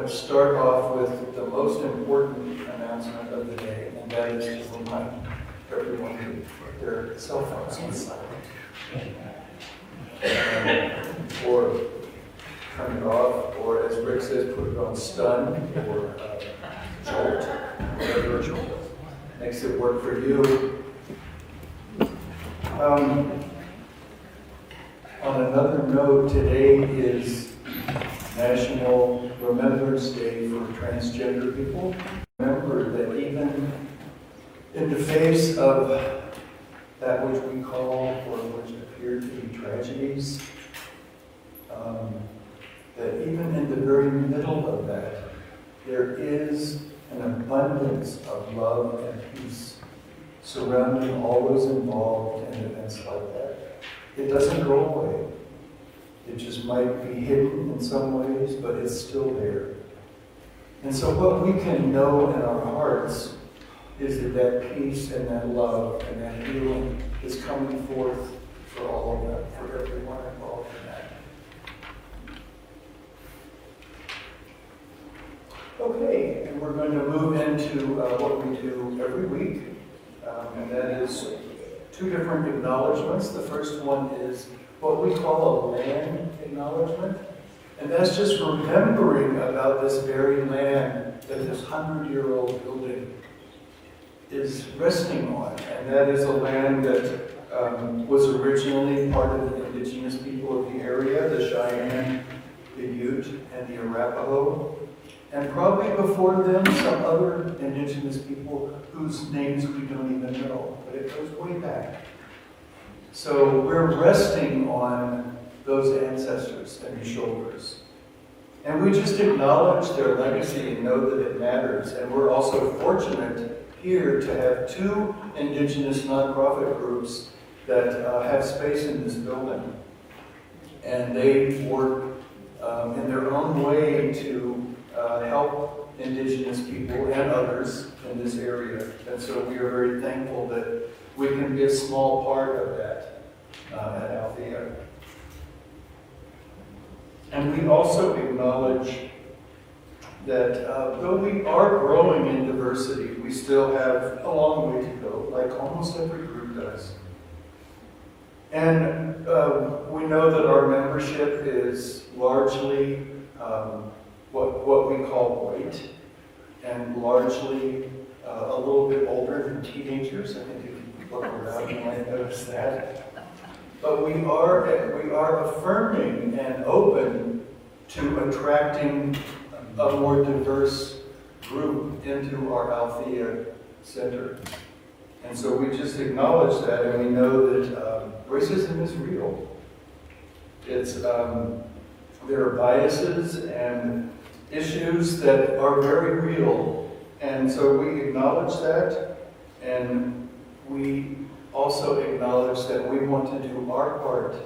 Start off with the most important announcement of the day, and that is to remind everyone to put their cell phones on silent. Or turn it off, or as Rick says, put it on stun, or jolt, whatever makes it work for you. On another note, today is National Remembrance Day for Transgender people. Remember that even in the face of that which we call, or which appear to be tragedies, that even in the very middle of that, there is an abundance of love and peace surrounding all those involved in events like that. It doesn't go away. It just might be hidden in some ways, but it's still there. And so what we can know in our hearts is that that peace and that love and that healing is coming forth for all of them, for everyone involved in that. Okay, and we're going to move into what we do every week, and that is two different acknowledgments. The first one is what we call a land acknowledgement, and that's just remembering about this very land that this 100-year-old building is resting on, and that is a land that was originally part of the indigenous people of the area, the Cheyenne, the Ute, and the Arapaho, and probably before them some other indigenous people whose names we don't even know, but it goes way back. So we're resting on those ancestors and their shoulders. And we just acknowledge their legacy and know that it matters. And we're also fortunate here to have two indigenous nonprofit groups that have space in this building. And they work in their own way to help indigenous people and others in this area. And so we are very thankful that we can be a small part of that at Althea. And we also acknowledge that though we are growing in diversity, we still have a long way to go, like almost every group does. And we know that our membership is largely what we call white, and largely a little bit older than teenagers. I think if you look around, you might notice that. But we are affirming and open to attracting a more diverse group into our Althea Center. And so we just acknowledge that, and we know that racism is real. It's there are biases and issues that are very real, and so we acknowledge that, and we also acknowledge that we want to do our part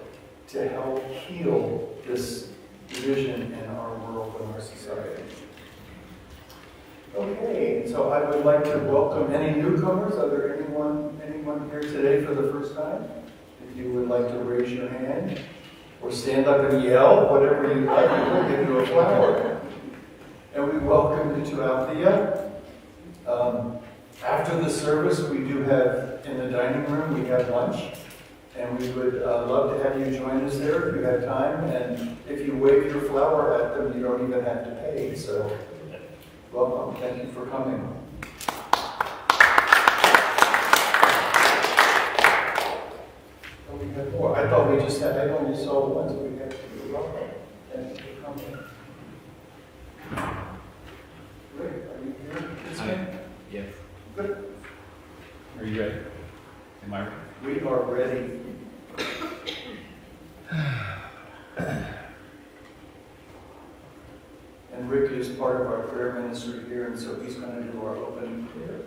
to help heal this division in our world and our society. Okay, so I would like to welcome any newcomers. Are there anyone here today for the first time? If you would like to raise your hand or stand up and yell, whatever you like, we'll give you a flower. And we welcome you to Althea. After the service, we do have, in the dining room, we have lunch. And we would love to have you join us there if you have time. And if you wave your flower at them, you don't even have to pay. So welcome. Thank you for coming. Oh, we have more. I thought we just had, I only saw the ones we had. Welcome. Thank you for coming. Great. Are you here? This way? Yes. Good. Are you ready? Am I ready? We are ready. And Rick is part of our prayer ministry here, and so he's going to do our opening prayer.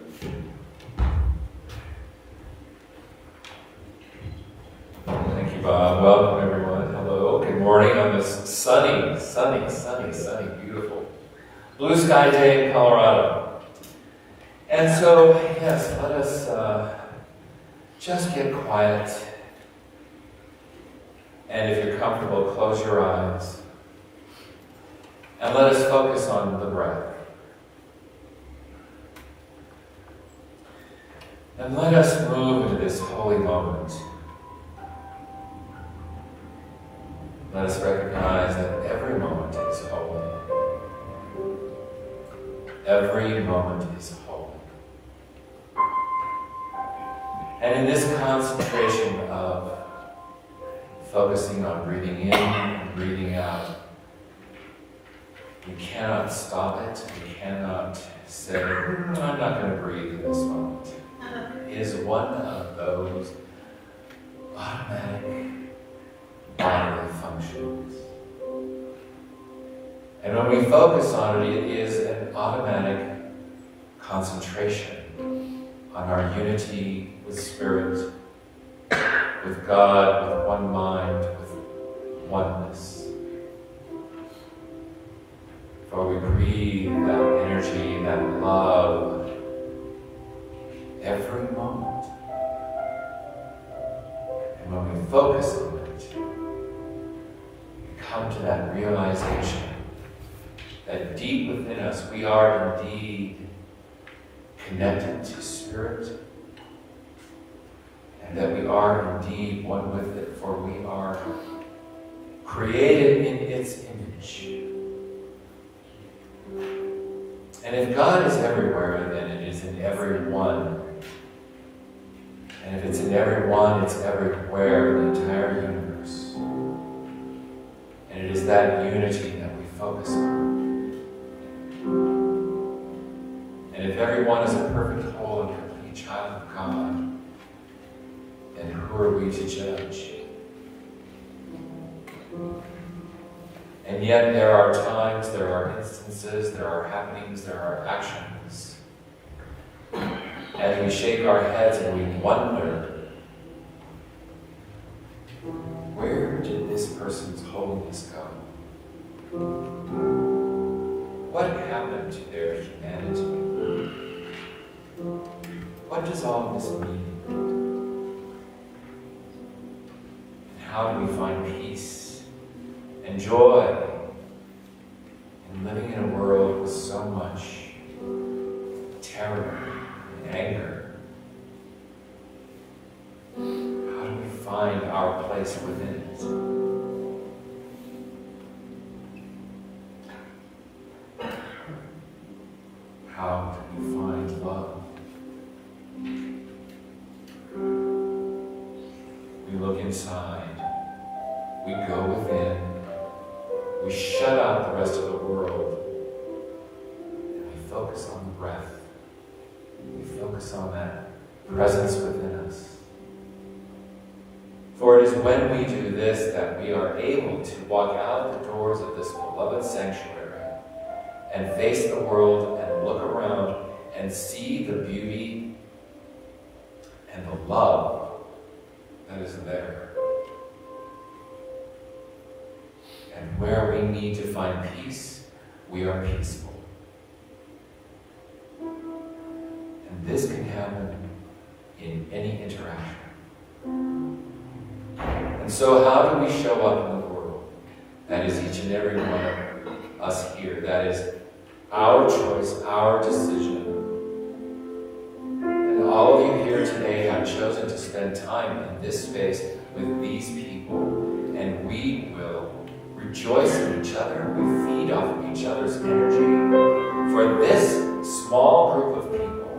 Thank you, Bob. Welcome, everyone. Hello. Good morning on this sunny, beautiful blue sky day in Colorado. And so, yes, let us just get quiet. And if you're comfortable, close your eyes. And let us focus on the breath. And let us move into this holy moment. Let us recognize that every moment is holy. Every moment is holy. And in this concentration of focusing on breathing in and breathing out, we cannot stop it. We cannot say, I'm not going to breathe in this moment. It is one of those automatic bodily functions. And when we focus on it, it is an automatic concentration on our unity with Spirit, with God, with one mind, with oneness. For we breathe that energy, that love, every moment. And when we focus on it, we come to that realization that deep within us we are indeed connected to Spirit, and that we are indeed one with it, for we are created in its image. And if God is everywhere, then it is in everyone. And if it's in everyone, it's everywhere, the entire universe. And it is that unity that we focus on. And if everyone is a perfect, whole, and complete child of God, then who are we to judge? And yet there are times, there are instances, there are happenings, there are actions. And we shake our heads and we wonder, where did this person's holiness go? What happened to their humanity? What does all this mean? And how do we find peace and joy in living in a world with so much terror and anger? How do we find our place within it? How do we find love? We look inside, we go within, we shut out the rest of the world, and we focus on the breath. We focus on that presence within us. For it is when we do this that we are able to walk out the doors of this beloved sanctuary and face the world and look around and see the beauty and the love that is there. And where we need to find peace, we are peaceful. And this can happen in any interaction. And so how do we show up in the world? That is each and every one of us here. That is our choice, our decision. And all of you here today have chosen to spend time in this space with these people, and we will rejoice in each other. We feed off of each other's energy. For this small group of people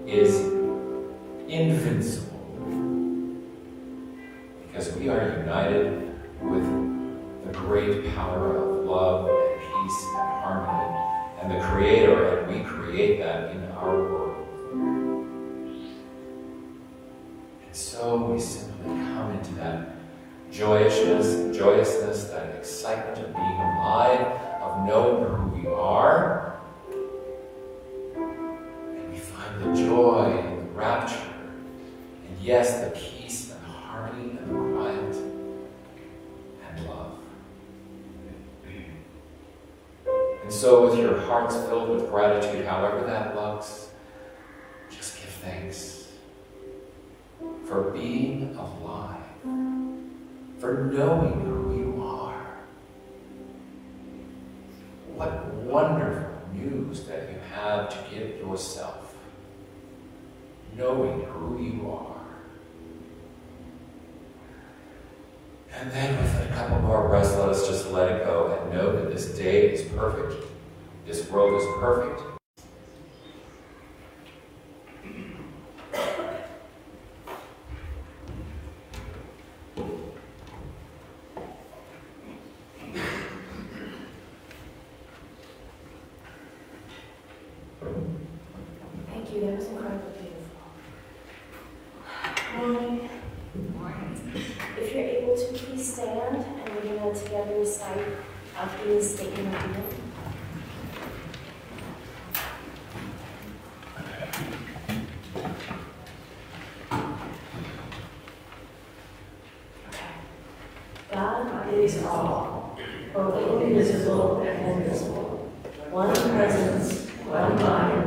is invincible because we are united with the great power of love and peace and harmony and the Creator, and we create that in our world. And so we simply come into that joyousness, that excitement of being alive, of knowing who we are, and we find the joy and the rapture, and yes, the peace and the harmony and the quiet and love. And so with your hearts filled with gratitude, however that looks, just give thanks for being alive, for knowing who you are. What wonderful news that you have to give yourself, knowing who you are. And then with a couple more breaths, let us just let it go and know that this day is perfect. This world is perfect. Thank you. That was incredibly beautiful. Morning. If you're able to, please stand, and we're going to together recite Althea's statement of feeling. God is all, both invisible and visible. One presence, one mind,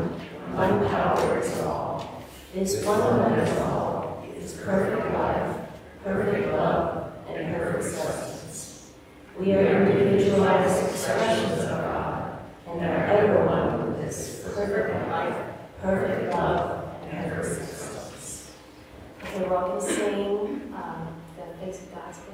one power is all. This one that is all is perfect life, perfect love, and perfect substance. We are individualized expressions of God, and are ever one with this perfect life, perfect love, and perfect substance. Okay, we're all going to sing the Face of God's Gift.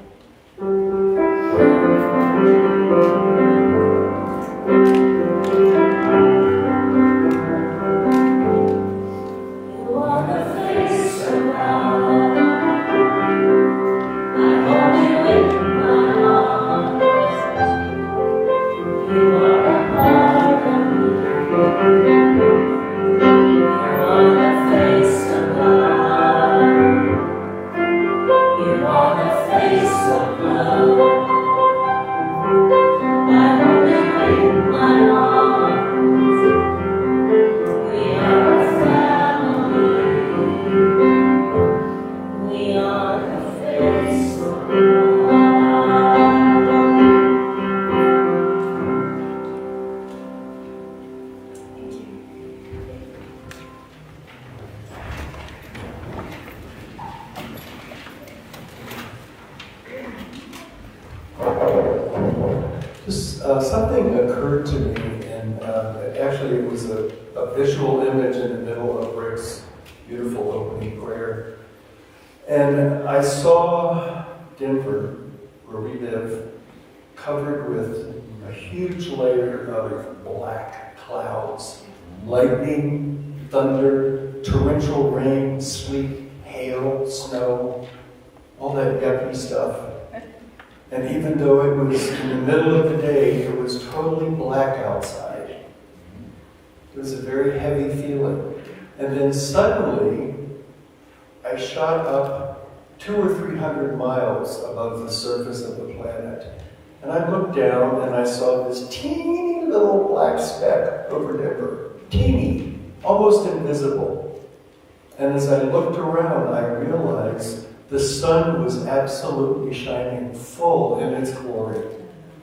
Something occurred to me, and actually it was a visual image in the middle of Rick's beautiful opening prayer. And I saw Denver, where we live, covered with a huge layer of black clouds, lightning, thunder, torrential rain, sleet, hail, snow, all that yucky stuff. And even though it was in the middle of the day, it was totally black outside. It was a very heavy feeling. And then suddenly, I shot up 200 or 300 miles above the surface of the planet. And I looked down and I saw this teeny little black speck over Denver. Teeny, almost invisible. And as I looked around, I realized the sun was absolutely shining full in its glory.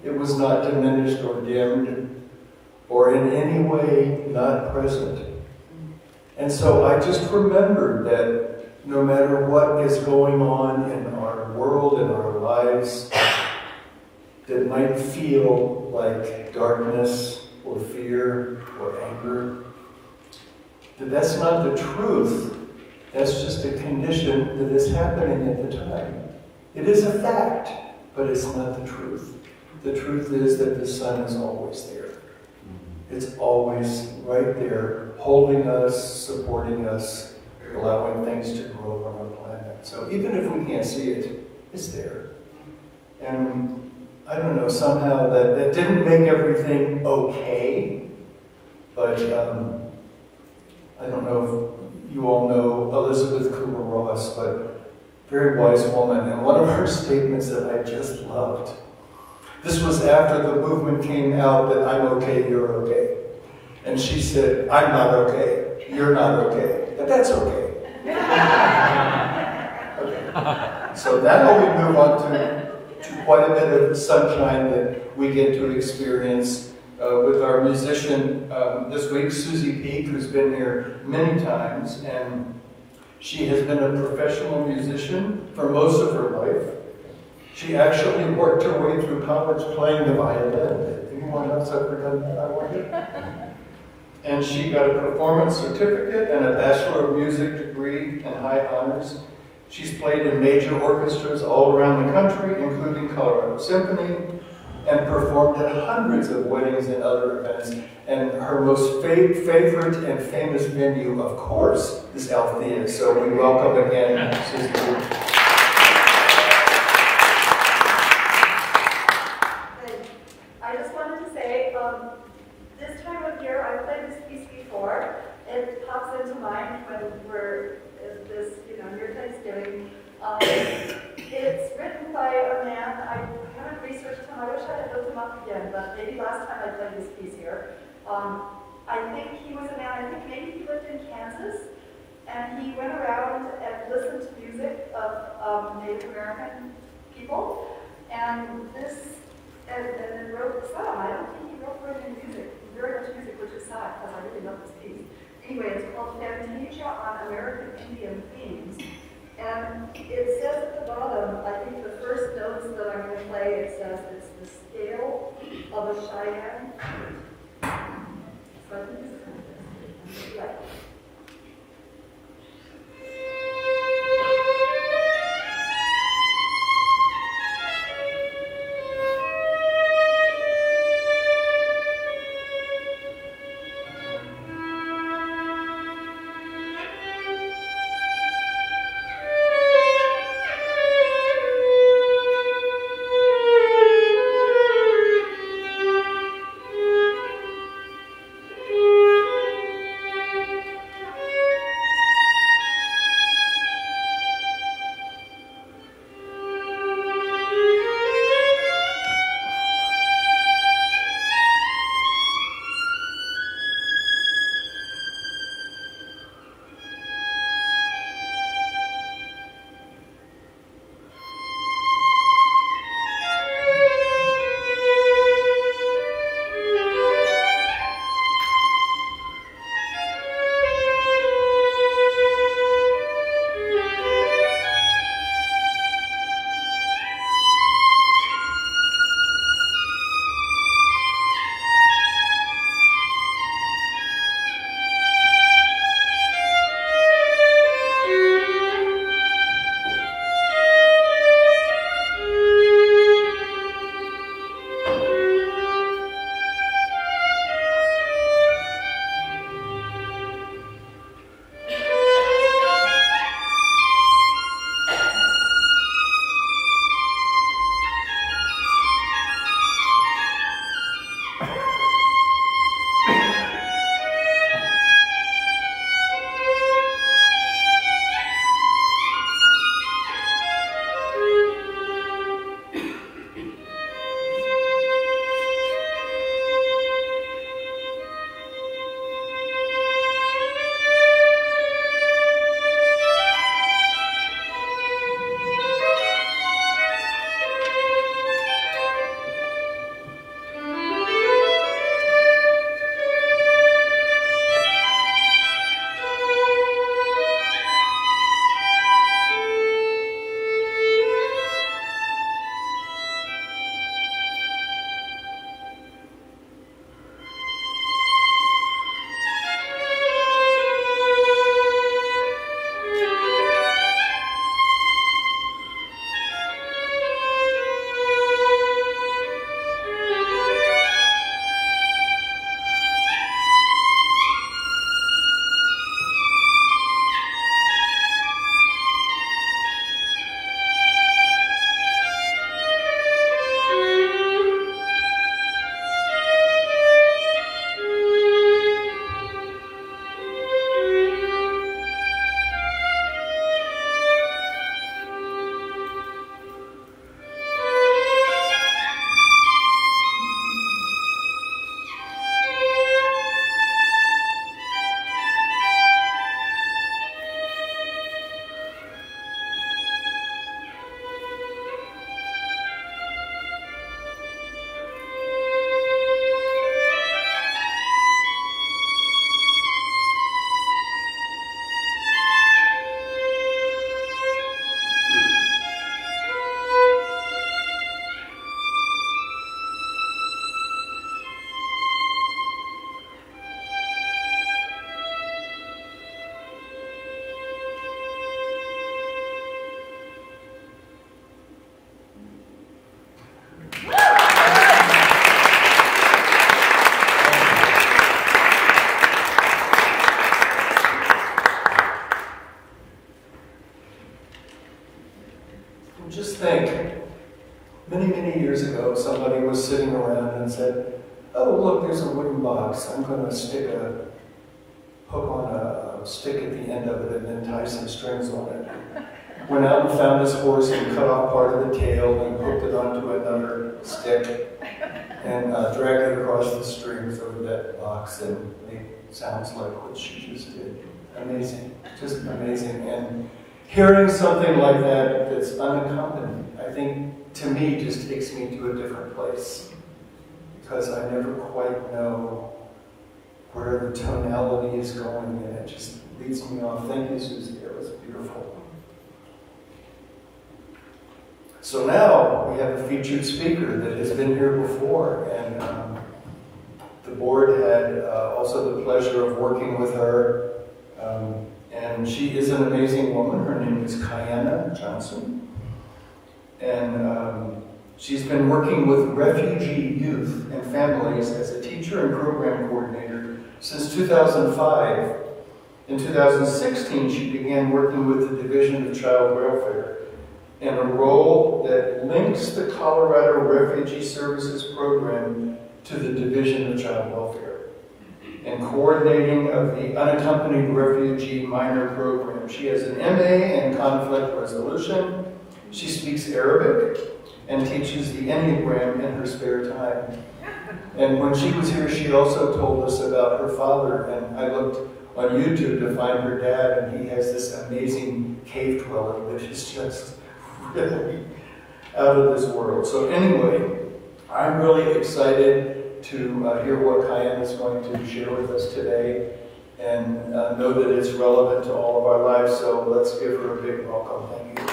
It was not diminished or dimmed or in any way not present. And so I just remembered that no matter what is going on in our world, in our lives, that might feel like darkness or fear or anger, that's not the truth That's just a condition that is happening at the time. It is a fact, but it's not the truth. The truth is that the sun is always there. It's always right there, holding us, supporting us, allowing things to grow on our planet. So even if we can't see it, it's there. And I don't know, somehow that didn't make everything okay, but I don't know if you all know Elizabeth Kubler-Ross, but very wise woman, and one of her statements that I just loved. This was after the movement came out that I'm okay, you're okay. And she said, I'm not okay, you're not okay, but that's okay. Okay. So now we move on to quite a bit of sunshine that we get to experience with our musician this week, Susie Peak, who's been here many times, and she has been a professional musician for most of her life. She actually worked her way through college playing the violin. Anyone else ever done that? I wonder. And she got a performance certificate and a Bachelor of Music degree and high honors. She's played in major orchestras all around the country, including Colorado Symphony, and performed at hundreds of weddings and other events. And her most favorite and famous venue, of course, is Althea. So we welcome again Susie. I just wanted to say, this time of year, I've played this piece before. It pops into mind when we're at this, near Thanksgiving. It's written by a man. I haven't researched him. I wish I had looked him up again, but maybe last time I played this piece here. I think he was a man, I think maybe he lived in Kansas, and he went around and listened to music of Native American people, and then wrote some. I don't think he wrote very much music, which is sad, because I really love this piece. Anyway, it's called Fantasia on American Indian Themes. And it says at the bottom, I think the first notes that I'm going to play, it says it's the scale of a Cheyenne. So I think this is kind of this. Yeah. Just think, many, many years ago, somebody was sitting around and said, oh, look, there's a wooden box. I'm going to stick a hook on a stick at the end of it and then tie some strings on it. Went out and found his horse and cut off part of the tail and hooked it onto another stick and dragged it across the strings over that box and made sounds like what she just did. Amazing, just amazing. And hearing something like that that's unaccompanied, I think, to me, just takes me to a different place. Because I never quite know where the tonality is going, and it just leads me off. Thank you, Susie. It was beautiful. So now we have a featured speaker that has been here before, and the board had also the pleasure of working with her. And she is an amazing woman. Her name is Cayenna Johnson. And she's been working with refugee youth and families as a teacher and program coordinator since 2005. In 2016, she began working with the Division of Child Welfare in a role that links the Colorado Refugee Services Program to the Division of Child Welfare and coordinating of the Unaccompanied Refugee Minor Program. She has an MA in Conflict Resolution. She speaks Arabic and teaches the Enneagram in her spare time. And when she was here, she also told us about her father, and I looked on YouTube to find her dad, and he has this amazing cave dwelling that is just really out of this world. So anyway, I'm really excited to hear what Cayenna is going to share with us today, and know that it's relevant to all of our lives, so let's give her a big welcome. Thank you.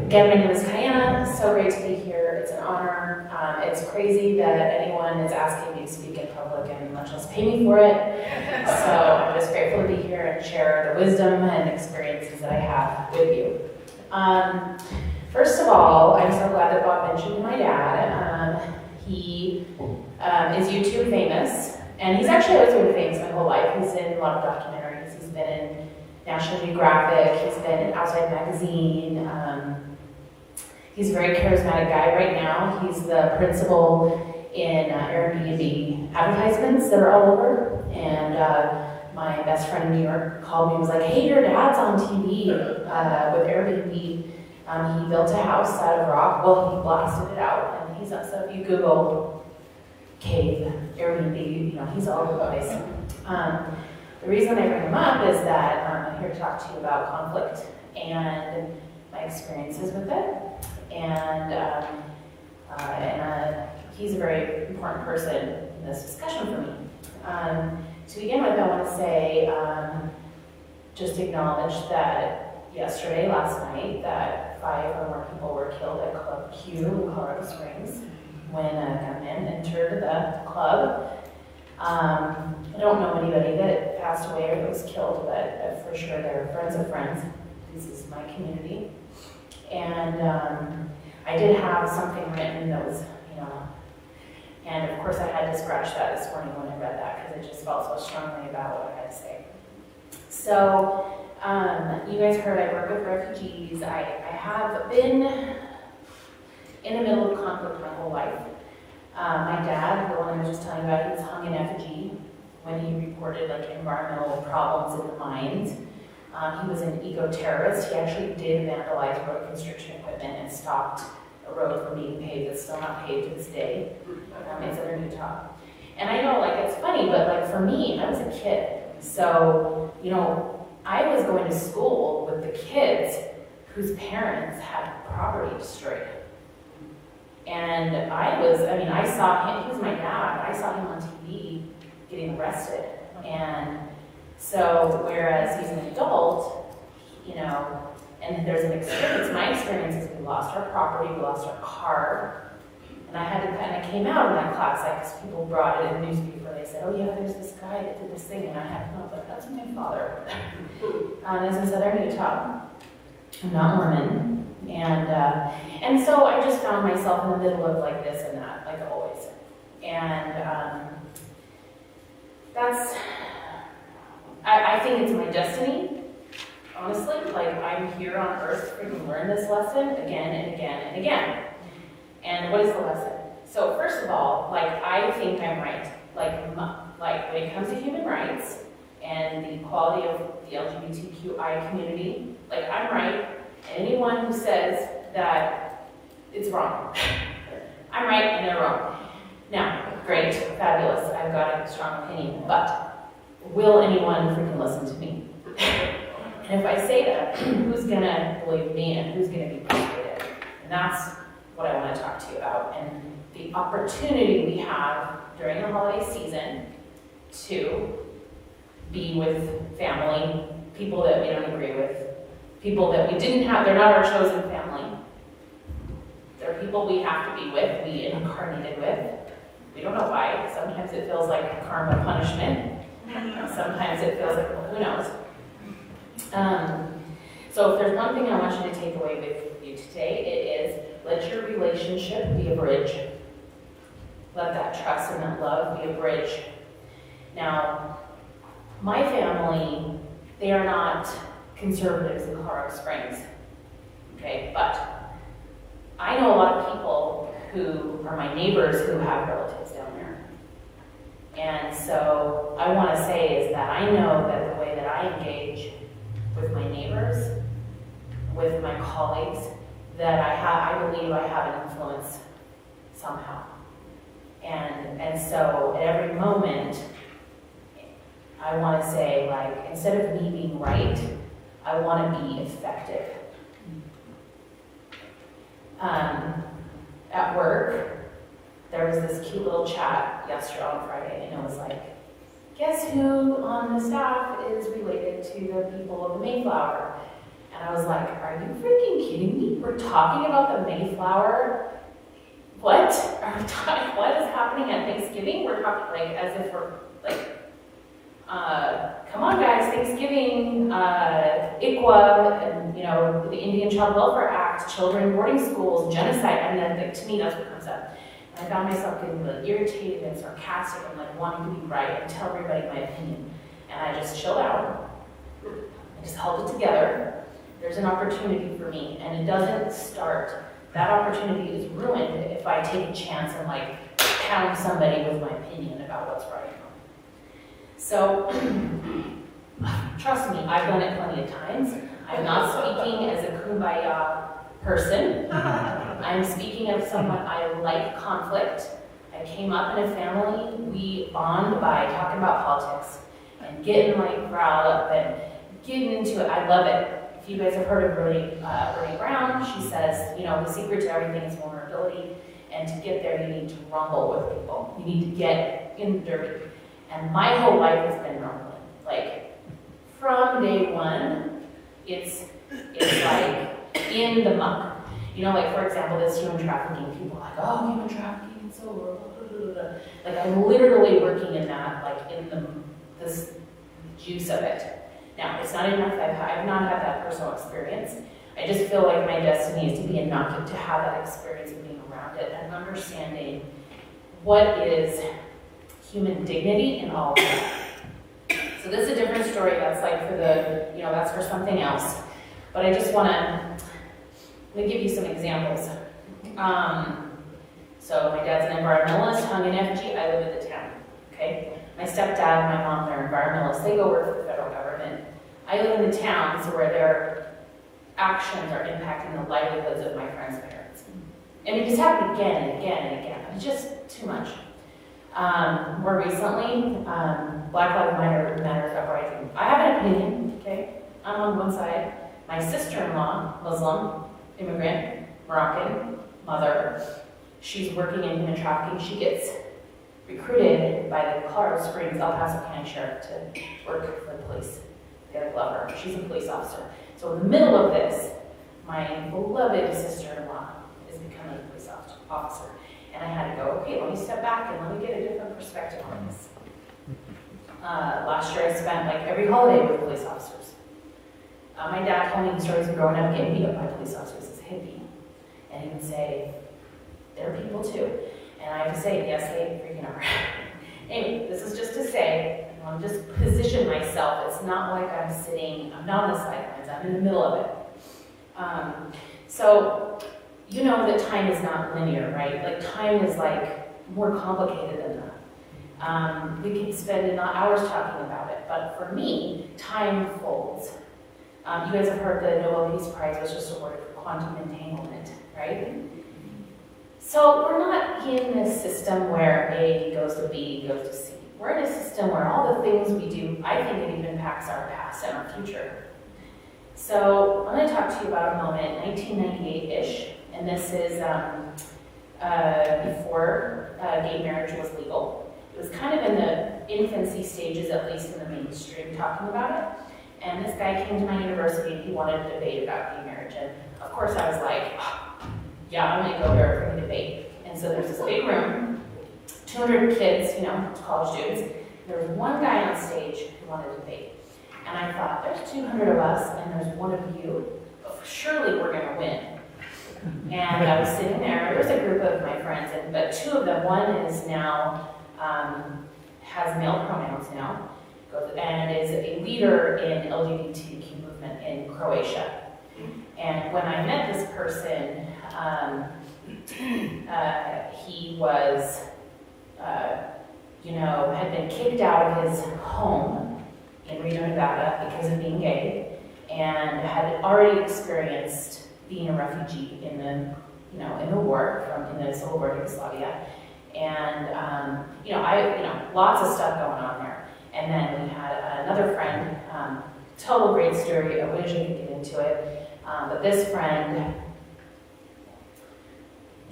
Again, my name is Cayenna. So great to be here. It's an honor. It's crazy that anyone is asking me to speak in public and much less pay me for it. So I'm just grateful to be here and share the wisdom and experiences that I have with you. First of all, I'm so glad that Bob mentioned my dad. He is YouTube famous, and he's actually always been famous my whole life. He's in a lot of documentaries. He's been in National Geographic. He's been in Outside Magazine. He's a very charismatic guy right now. He's the principal in Airbnb advertisements that are all over. And my best friend in New York called me and was like, hey, your dad's on TV with Airbnb. He built a house out of rock. Well, he blasted it out. And he's up, so if you Google cave, Airbnb, he's all over the place. The reason I bring him up is that I'm here to talk to you about conflict and my experiences with it. And he's a very important person in this discussion for me. To begin with, I want to say, just acknowledge that last night, that 5 or more people were killed at Club Q in Colorado Springs when a gunman entered the club. I don't know anybody that passed away or that was killed, but for sure they're friends of friends. This is my community. And I did have something written that was, and of course I had to scratch that this morning when I read that because it just felt so strongly about what I had to say. So, you guys heard I work with refugees. I have been in the middle of conflict my whole life. My dad, the one I was just telling you about, he was hung in effigy when he reported environmental problems in the mines. He was an eco-terrorist. He actually did vandalize road construction equipment and stopped a road from being paved that's still not paved to this day in southern Utah. And I know, it's funny, but for me, I was a kid. So, I was going to school with the kids whose parents had property destroyed. And I saw him, he was my dad, I saw him on TV getting arrested. And so, whereas he's an adult, and there's an experience, my experience is we lost our property, we lost our car. And I came out in that class, because people brought it in the newspaper, they said, oh yeah, there's this guy that did this thing, and I was like, that's my father. This is southern Utah. I'm not Mormon. And so I just found myself in the middle of this and that, like always. And I think it's my destiny, honestly. Like, I'm here on earth to learn this lesson again and again and again. And what is the lesson? So first of all, like, I think I'm right. Like when it comes to human rights and the equality of the LGBTQI community, like, I'm right. And anyone who says that it's wrong, I'm right and they're wrong. Now, great, fabulous, I've got a strong opinion, but will anyone freaking listen to me? And if I say that, who's gonna believe me and who's gonna be persuaded? And that's what I want to talk to you about. And the opportunity we have during the holiday season to be with family, people that we don't agree with, people that we didn't have, they're not our chosen family. They're people we have to be with, we incarnated with. We don't know why. Sometimes it feels like karma punishment. Sometimes it feels like, well, who knows? So if there's one thing I want you to take away with you today, it is let your relationship be a bridge. Let that trust and that love be a bridge. Now, my family, they are not conservatives in Colorado Springs, okay? But I know a lot of people who are my neighbors who have relatives down there. And so I want to say is that I know that the way that I engage with my neighbors, with my colleagues, that I believe I have an influence somehow. And so at every moment, I want to say, like, instead of me being right, I want to be effective. At work, there was this cute little chat yesterday on Friday, and it was like, guess who on the staff is related to the people of the Mayflower? And I was like, are you freaking kidding me? We're talking about the Mayflower? What? What is happening at Thanksgiving? We're talking like as if we're like, come on guys, Thanksgiving, ICWA, and the Indian Child Welfare Act, children boarding schools, genocide. I mean, like, to me, that's what comes up. And I found myself getting really irritated and sarcastic and like wanting to be right and tell everybody my opinion. And I just chilled out. I just held it together. There's an opportunity for me, and it doesn't start. That opportunity is ruined if I take a chance and like pound somebody with my opinion about what's right. So, trust me, I've done it plenty of times. I'm not speaking as a kumbaya person. I'm speaking of someone I like conflict. I came up in a family, we bond by talking about politics and getting like riled up and getting into it. I love it. If you guys have heard of Brene Brown, she says, the secret to everything is vulnerability. And to get there, you need to rumble with people. You need to get in dirty. And my whole life has been rumbling. Like, from day one, it's like in the muck. Like, for example, this human trafficking, people are like, oh, human trafficking, it's so blah. Like, I'm literally working in that, like, in this juice of it. Now, it's not enough. I've not had that personal experience. I just feel like my destiny is to be inoculate, to have that experience of being around it and understanding what is human dignity and all of that. So this is a different story. That's like for the, that's for something else. But I just want to give you some examples. So my dad's an environmentalist, hung in FG. I live in the town, okay? My stepdad and my mom, they're environmentalists. They go work for the federal government. I live in the towns where their actions are impacting the livelihoods of my friends' parents. And it just happened again and again and again. It's just too much. More recently, Black Lives Matter uprising. I have an opinion, okay? I'm on one side. My sister-in-law, Muslim, immigrant, Moroccan, mother, she's working in human trafficking. She gets recruited by the Colorado Springs, El Paso County Sheriff to work for the police. They have a lover. She's a police officer. So in the middle of this, my beloved sister-in-law is becoming a police officer. And I had to go, okay, let me step back and let me get a different perspective on this. Last year I spent like every holiday with police officers. My dad told me the stories of growing up getting beat up by police officers as a hippie. And he would say, they're people too. And I have to say, yes, they freaking are. Anyway, this is just to say, I want to just position myself. It's not like I'm not on the sidelines, I'm in the middle of it. So, you know that time is not linear, right? Like time is like more complicated than that. We can spend hours talking about it, but for me, time folds. You guys have heard the Nobel Peace Prize was just awarded for quantum entanglement, right? So we're not in this system where A goes to B, goes to C. We're in a system where all the things we do, I think it even impacts our past and our future. So I'm going to talk to you about a moment, 1998-ish, and this is before gay marriage was legal. It was kind of in the infancy stages, at least in the mainstream, talking about it. And this guy came to my university and he wanted to debate about gay marriage. And of course I was like, yeah, I'm going to go there for the debate. And so there's this big room, 200 kids, college students. There was one guy on stage who wanted to debate. And I thought, there's 200 of us and there's one of you. Surely we're going to win. And I was sitting there. There was a group of my friends, but two of them, one is now, has male pronouns now, and is a leader in LGBTQ movement in Croatia. And when I met this person, he was, had been kicked out of his home in Reno, Nevada because of being gay, and had already experienced being a refugee in the war in the Civil War of Yugoslavia, and lots of stuff going on there. And then we had another friend, total great story. I wish I could get into it, but this friend,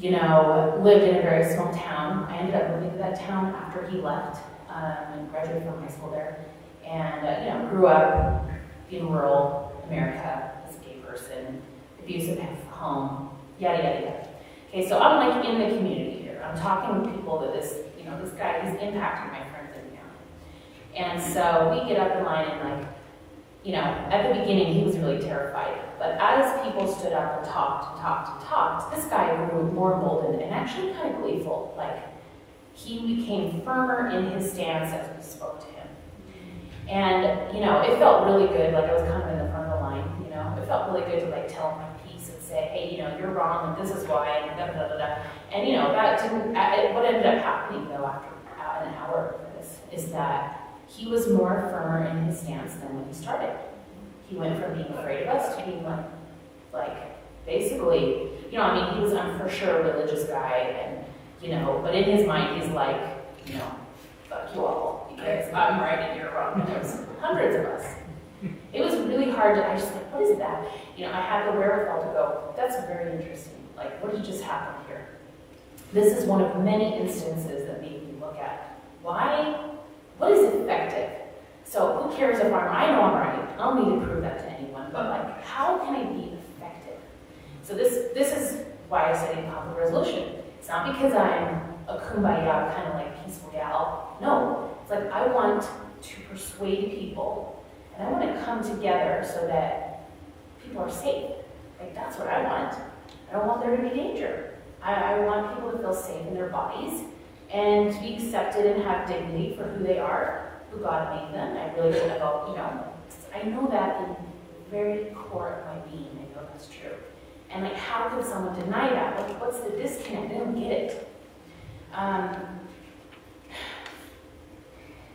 lived in a very small town. I ended up moving to that town after he left and graduated from high school there, and grew up in rural America as a gay person, abusive home, yada yada yada. Okay, so I'm like in the community here. I'm talking with people that this guy, he's impacting my friends in the county. And so we get up in line and at the beginning he was really terrified. But as people stood up and talked, this guy grew more emboldened and actually kind of gleeful. Like he became firmer in his stance as we spoke to him. And it felt really good. Like I was kind of in the front of the line. It felt really good to tell him my piece and say, hey, you're wrong, and this is why, and da da da da. And that didn't. What ended up happening though after an hour of this is that he was more firmer in his stance than when he started. He went from being afraid of us to being basically, he was for sure a religious guy, and but in his mind he's like, fuck you all, because I'm right and you're wrong. And there was hundreds of us. It was really hard I just what is that? I had the wherewithal to go, that's very interesting. What did just happen here? This is one of many instances that made me look at what is effective? So who cares if I know I'm right. I don't need to prove that to anyone, but how can I be effective? So this is why I studied conflict resolution. It's not because I'm a kumbaya kind of peaceful gal. No, it's I want to persuade people, and I want to come together so that people are safe. That's what I want. I don't want there to be danger. I want people to feel safe in their bodies and to be accepted and have dignity for who they are, who God made them. I really feel I know that in the very core of my being. I know that's true. And how could someone deny that? What's the disconnect? I don't get it.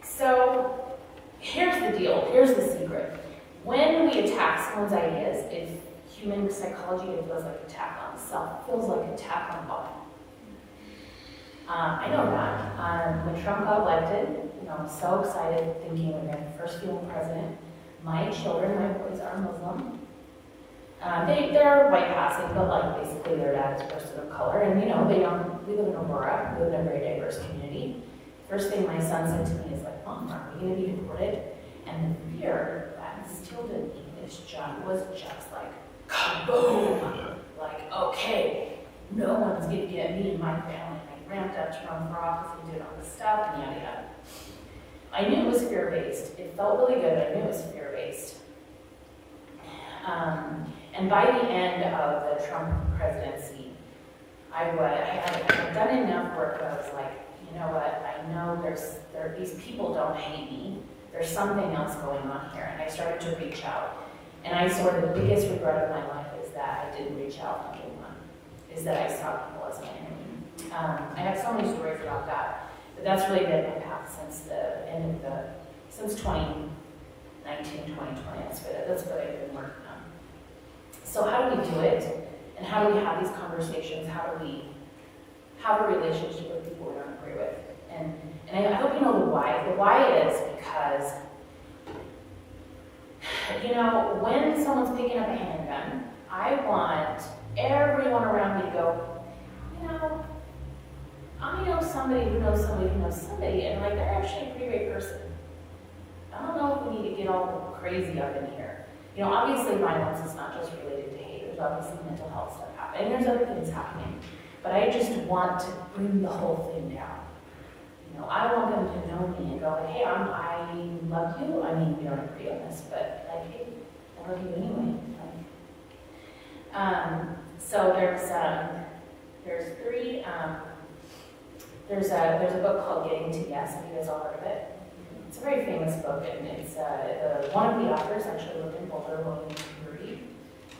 So here's the deal. Here's the secret. When we attack someone's ideas, it's human psychology. It feels like an attack on the self. It feels like an attack on the body. I know that. When Trump got elected, I was so excited, thinking we're going to first female president. My children, my boys are Muslim. They're white passing, but basically their dad is a person of color, and we live in Aurora, we live in a very diverse community. First thing my son said to me is Mom, are we going to be deported? And the fear that instilled in me was just kaboom! Okay, no one's going to get me and my family. I ramped up to run for office and did all this stuff, and yada yada. I knew it was fear-based. It felt really good, but I knew it was fear-based. And by the end of the Trump presidency, I've done enough work where I was like, you know what, I know these people don't hate me. There's something else going on here. And I started to reach out. And I sort of, the biggest regret of my life is that I didn't reach out to anyone, is that I saw people as my enemy. I have so many stories about that, but that's really been my path since the end of since 2019, 2020. That's what I've been working on. So how do we do it? And how do we have these conversations? How do we have a relationship with people we don't agree with? And I hope you know the why. The why is because, you know, when someone's picking up a handgun, I want everyone around me to go, you know, I know somebody who knows somebody who knows somebody, and like they're actually a pretty great person. I don't know if we need to get all crazy up in here. You know, obviously violence is not just related to hate. There's obviously mental health stuff happening. There's other things happening. But I just want to bring the whole thing down. You know, I want them to know me and go, like, hey, I love you. I mean, we don't agree on this, but like, hey, I love you anyway. So there's a book called Getting to Yes. Have you guys all heard of it? It's a very famous book, and it's one of the authors actually lived in Boulder, William Reed.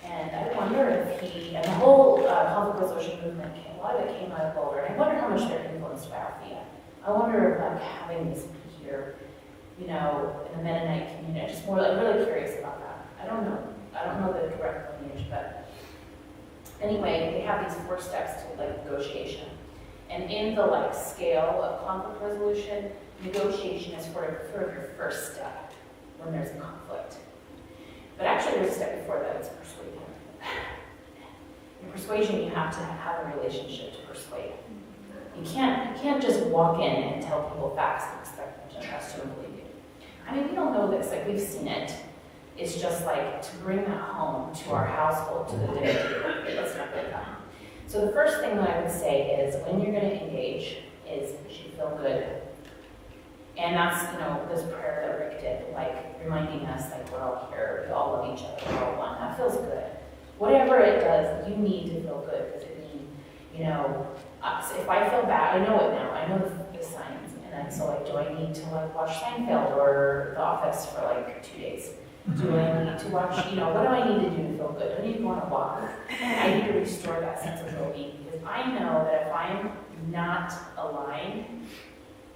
And I wonder if and the whole conflict resolution movement a lot of it came out of Boulder. And I wonder how much they're influenced by Althea. I wonder if like having this here, you know, in the Mennonite community, I'm just more like really curious about that. I don't know the direct lineage, but anyway, they have these 4 steps to like negotiation. And in the like scale of conflict resolution, negotiation is sort of your first step when there's a conflict. But actually there's a step before that, it's persuasion. In persuasion, you have to have a relationship to persuade. You can't just walk in and tell people facts and expect them to trust you and believe you. I mean, we don't know this, like we've seen it. It's just like to bring that home to our household, to the dinner table. Let's not get that. So the first thing that I would say is when you're going to engage is you should feel good. And that's, you know, this prayer that Rick did, like reminding us like we're all here, we all love each other, we're all one. That feels good. Whatever it does, you need to feel good because it means, you know, if I feel bad, I know it now. I know the signs. And then so like, do I need to like watch Seinfeld or The Office for like 2 days? Do I need to watch, you know, what do I need to do to feel good? Do I need to go on a walk? I need to restore that sense of well-being because I know that if I'm not aligned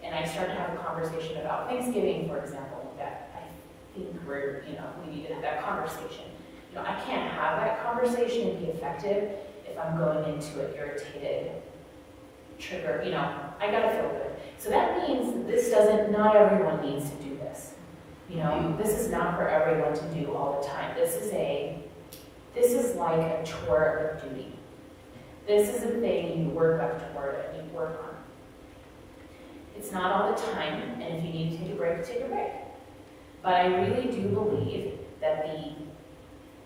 and I start to have a conversation about Thanksgiving, for example, that I think we're, you know, we need to have that conversation. You know, I can't have that conversation and be effective if I'm going into it irritated, trigger, you know, I gotta feel good. So that means not everyone needs to do this. You know, this is not for everyone to do all the time. This is like a chore of duty. This is a thing you work up toward and you work on. It's not all the time, and if you need to take a break, take a break. But I really do believe that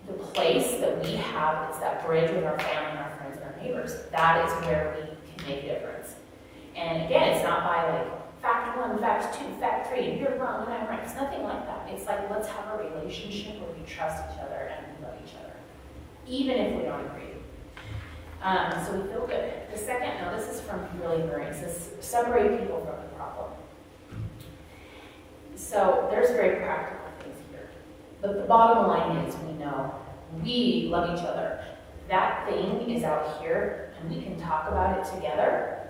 the place that we have is that bridge with our family and our friends and our neighbors. That is where we can make a difference. And again, it's not by like fact 1, fact 2, fact 3, and you're wrong and I'm right. It's nothing like that. It's like let's have a relationship where we trust each other and we love each other, even if we don't agree. So we feel good. The second, now this is from really Murray, it says separate people from the problem. So there's very practical things here. But the bottom line is we know we love each other. That thing is out here and we can talk about it together,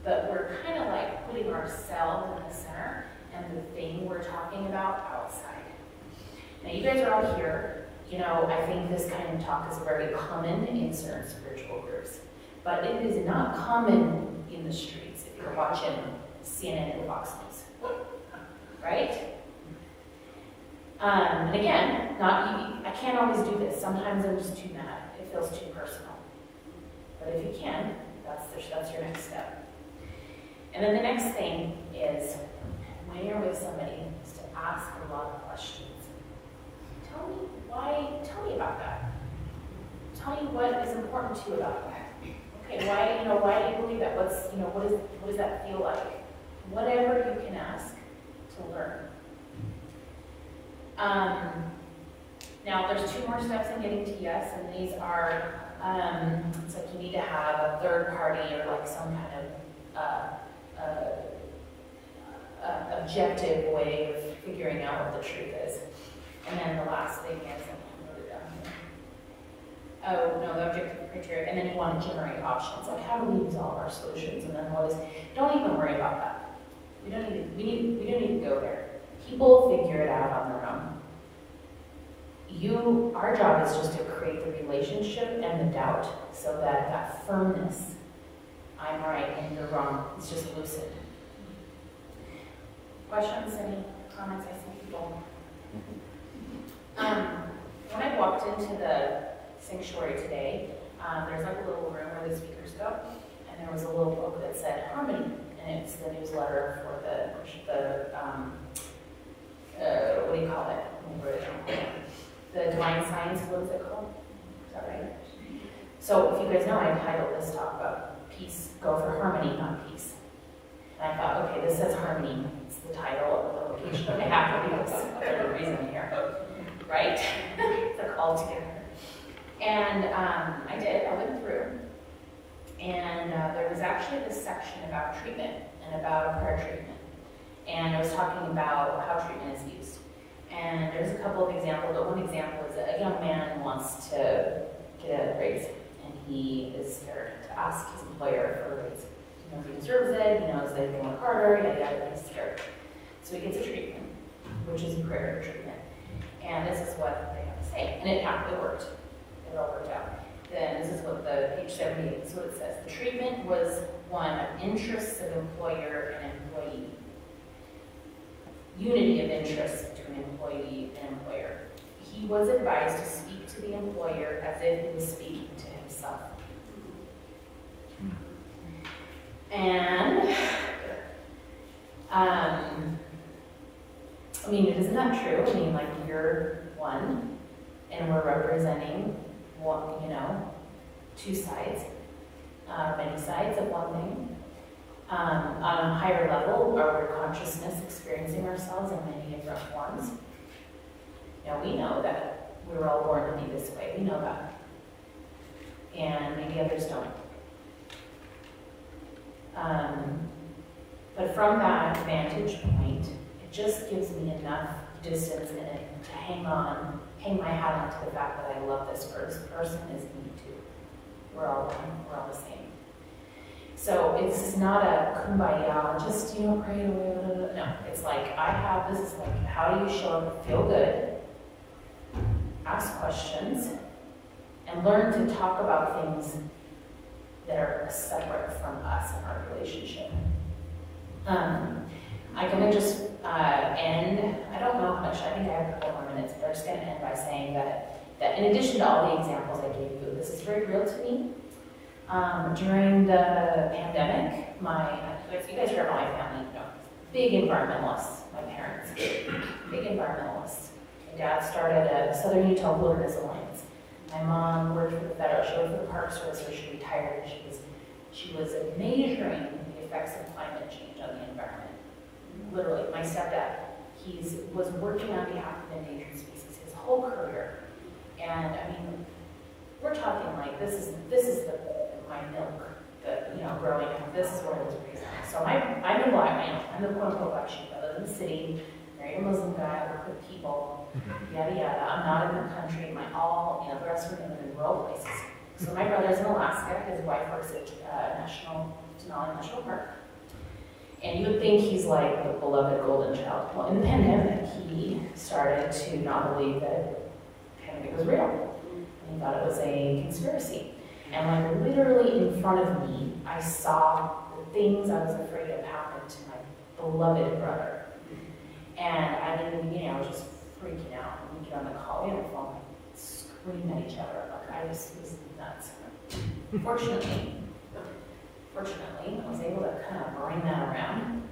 but we're kind of like putting ourselves in the center and the thing we're talking about outside. Now you guys are all here. You know, I think this kind of talk is very common in certain spiritual groups, but it is not common in the streets if you're watching CNN and Fox News, right? And again, I can't always do this. Sometimes I'm just too mad. It feels too personal. But if you can, that's your next step. And then the next thing is, when you're with somebody, is to ask a lot of questions. Tell me about that. Tell me what is important to you about that. Okay, why do you believe that? What does that feel like? Whatever you can ask to learn. Now there's 2 more steps in getting to yes, and these are It's like you need to have a third party or like some kind of objective way of figuring out what the truth is. And then the last thing is, I wrote it down here. Oh, no, the objective criteria, and then you want to generate options, like how do we resolve our solutions, and then what is, don't even worry about that. We don't need to go there. People figure it out on their own. Our job is just to create the relationship and the doubt, so that that firmness, I'm right and you're wrong, is just lucid. Questions, any comments? I see people. When I walked into the sanctuary today, there's like a little room where the speakers go, and there was a little book that said Harmony, and it's the newsletter for what do you call it? The Divine Science, what is it called? Is that right? So if you guys know, I titled this talk about peace, go for harmony, not peace. And I thought, okay, this says harmony. It's the title of the location. I have to be there's a reason here, right? It's a call together. And I did. I went through, and there was actually this section about treatment and about prayer treatment. And I was talking about how treatment is used. And there's a couple of examples, but one example is that a young man wants to get a raise, and he is scared to ask his employer for a raise. He knows he deserves it, he knows that he can work harder, yada yada, he's scared. So he gets a treatment, which is a prayer treatment. And this is what they have to say. And it worked. It all worked out. Then this is what the page 78 is what it says. The treatment was one of interests of employer and employee. Unity of interests between employee and employer. He was advised to speak to the employer as if he was speaking to himself. And, I mean, isn't that true? I mean, like, you're one, and we're representing one, two sides, many sides of one thing. On a higher level, our consciousness experiencing ourselves in many different forms. We know that we were all born to be this way. We know that. And maybe others don't. But from that vantage point, it just gives me enough distance in it to hang my hat on to the fact that I love this person. This person is me too. We're all one. We're all the same. So it's not a kumbaya, just, pray away. No, it's like, this is like, how do you show up, feel good, ask questions, and learn to talk about things that are separate from us and our relationship. I'm going to just end, I don't know how much, I think I have a couple more minutes, but I'm just going to end by saying that in addition to all the examples I gave you, this is very real to me. During the pandemic, if you guys heard about my family, big environmentalists, my parents, big environmentalists. My dad started a Southern Utah Wilderness Alliance. My mom worked for the federal, she worked for the Park Service where she retired, and she was measuring the effects of climate change on the environment. Literally, my stepdad, he was working on behalf of endangered species his whole career. And I mean, we're talking like this is my milk that growing up. This is what I was raised on. So I'm the black man. I'm the quote unquote black sheep. I live in the city. Married a Muslim guy. I work with people. Yada yada. I'm not in the country. The rest of them live in rural places. So my brother's in Alaska. His wife works at Denali National Park. And you would think he's like the beloved golden child. Well, in the pandemic, he started to not believe that the pandemic was real. He thought it was a conspiracy. And like literally in front of me, I saw the things I was afraid of happen to my beloved brother. And in the beginning, I was just freaking out. When we get on the call, we had a phone, scream at each other. Like I just was nuts. Fortunately, I was able to kind of bring that around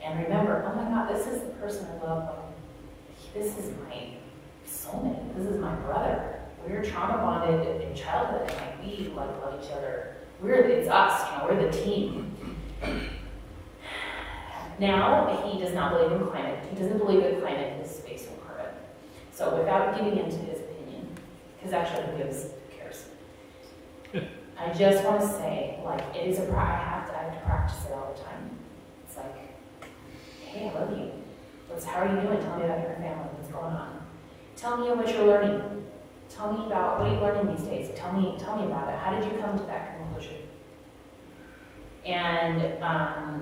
and remember, oh my God, this is the person I love. This is my soulmate. This is my brother. We're trauma bonded in childhood, and we love each other. It's us, we're the team. Now, he does not believe in climate. He doesn't believe that climate is space and carbon. So without giving into his opinion, because actually who cares? I just want to say, like, it is I have to practice it all the time. It's like, hey, I love you. How are you doing? Tell me about your family. What's going on? Tell me what you're learning. Tell me about what are you learning these days. Tell me about it. How did you come to that conclusion? And I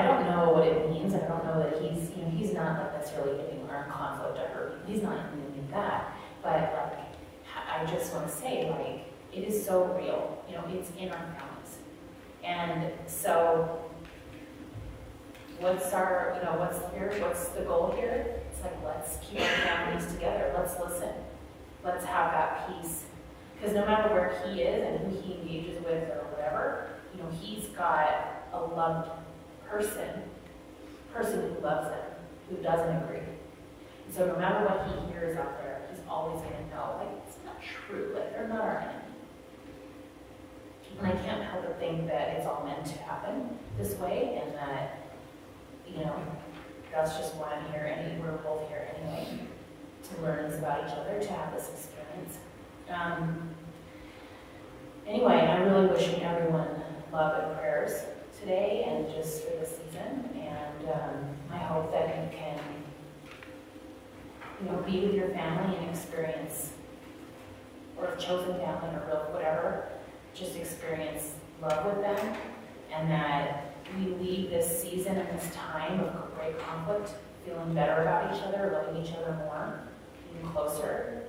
don't know what it means. I don't know that he's not like necessarily giving our conflict to her. He's not doing that. But like, I just want to say, like, it is so real. It's in our families. And so, what's the goal here? It's like, let's keep our families together. Let's listen. Let's have that peace. Because no matter where he is and who he engages with or whatever, he's got a loved person who loves him, who doesn't agree. And so no matter what he hears out there, he's always going to know, like, it's not true. Like, they're not our enemy. And I can't help but think that it's all meant to happen this way, and that, that's just why I'm here, and we're both here anyway, to learn this about each other, to have this experience. Anyway, I'm really wishing everyone love and prayers today, and just for this season, and I hope that you can, be with your family and experience, or chosen family, or real whatever, just experience love with them, and that we leave this season and this time of great conflict feeling better about each other, loving each other more, being closer.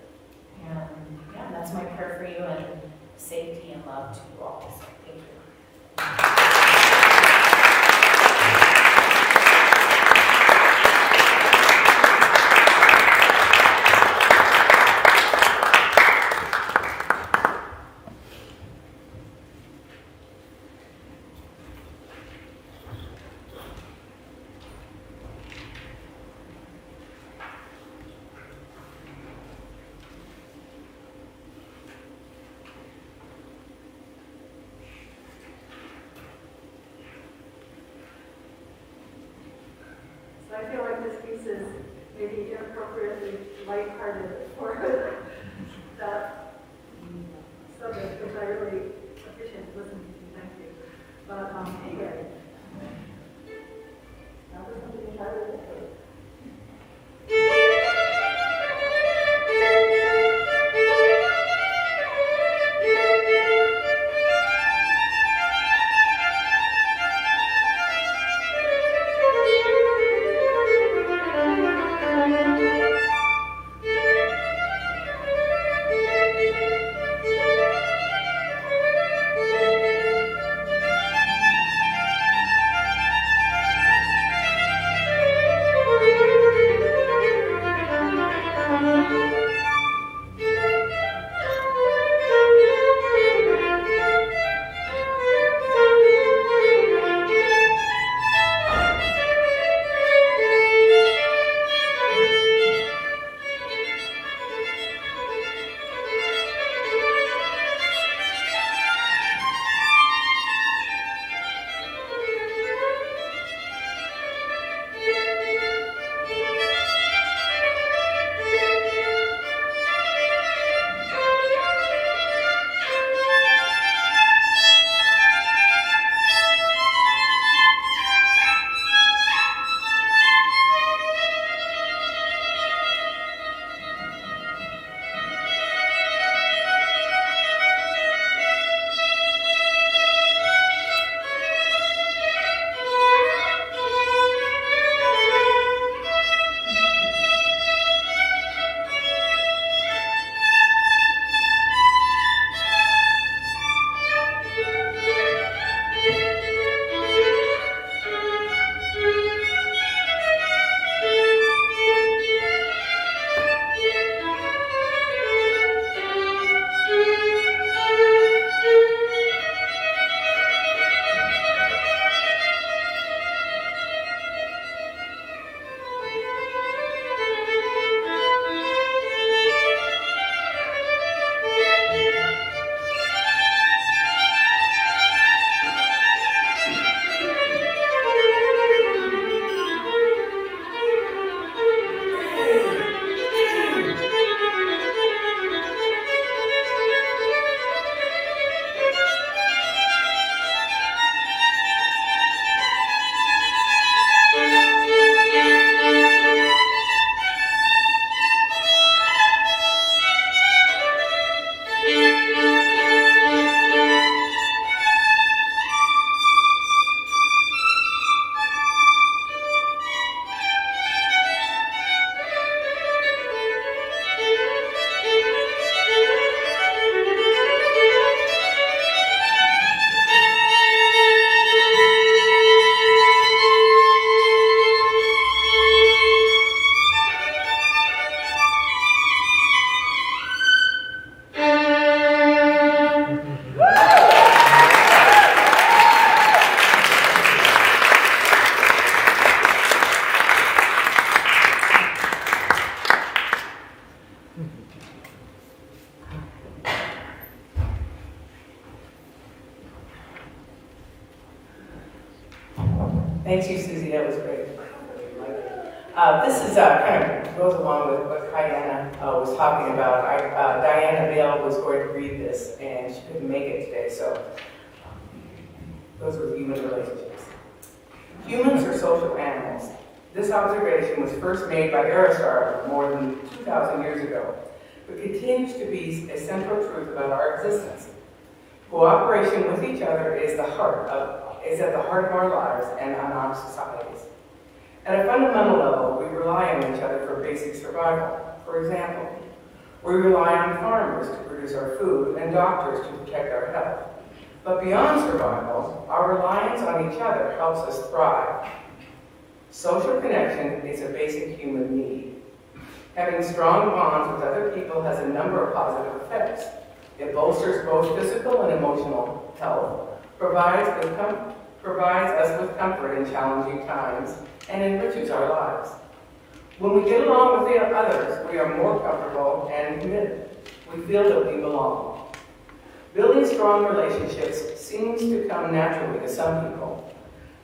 And yeah, that's my prayer for you, and safety and love to you all. So thank you. So I feel like this piece is maybe inappropriately lighthearted for that subject, which I really appreciate listening to. Thank you. But anyway, that was something entirely different. Thank you, Susie, that was great. This is kind of goes along with what Cayenna was talking about. Diana Bale was going to read this, and she couldn't make it today, so those were human relationships. Humans are social animals. This observation was first made by Aristotle more than 2,000 years ago, but continues to be a central truth about our existence. Cooperation with each other is at the heart of our lives and on our societies. At a fundamental level, we rely on each other for basic survival. For example, we rely on farmers to produce our food and doctors to protect our health. But beyond survival, our reliance on each other helps us thrive. Social connection is a basic human need. Having strong bonds with other people has a number of positive effects. It bolsters both physical and emotional health, provides us with comfort in challenging times, and enriches our lives. When we get along with the others, we are more comfortable and committed. We feel that we belong. Building strong relationships seems to come naturally to some people,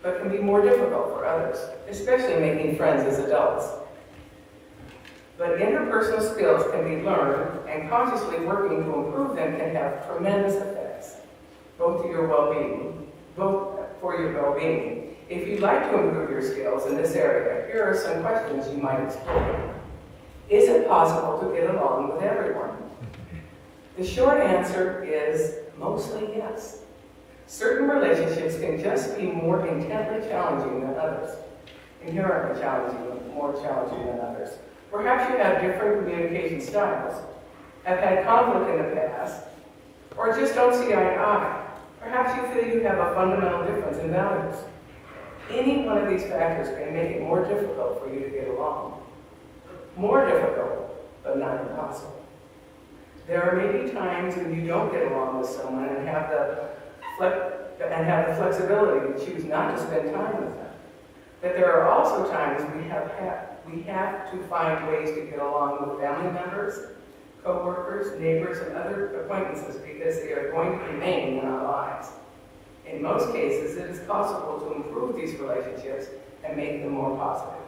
but can be more difficult for others, especially making friends as adults. But interpersonal skills can be learned, and consciously working to improve them can have tremendous effects, both for your well-being. If you'd like to improve your skills in this area, here are some questions you might explore. Is it possible to get along with everyone? The short answer is mostly yes. Certain relationships can just be more intently challenging than others, inherently more challenging than others. Perhaps you have different communication styles, have had conflict in the past, or just don't see eye to eye. Perhaps you feel you have a fundamental difference in values. Any one of these factors can make it more difficult for you to get along. More difficult, but not impossible. There are maybe times when you don't get along with someone and have the flexibility to choose not to spend time with them. But there are also times we have to find ways to get along with family members, co-workers, neighbors, and other acquaintances because they are going to remain in our lives. In most cases, it is possible to improve these relationships and make them more positive.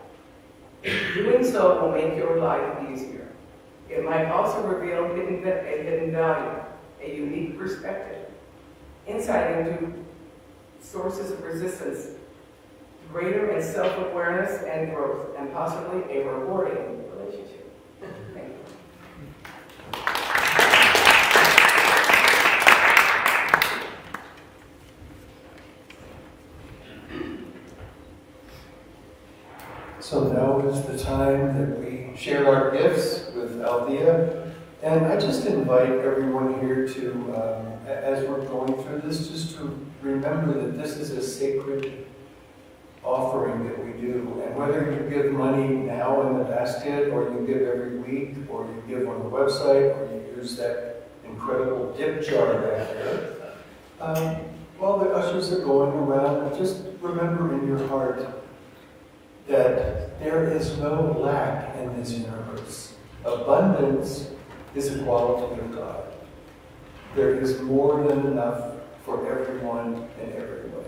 Doing so will make your life easier. It might also reveal a hidden value, a unique perspective, insight into sources of resistance, greater in self-awareness and growth, and possibly a rewarding relationship. Thank you. So now is the time that we share our gifts with Althea. And I just invite everyone here to, as we're going through this, just to remember that this is a sacred offering that we do. And whether you give money now in the basket, or you give every week, or you give on the website, or you use that incredible dip jar back there, while the ushers are going around, just remember in your heart that there is no lack in this universe. Abundance is a quality of God. There is more than enough for everyone in every way.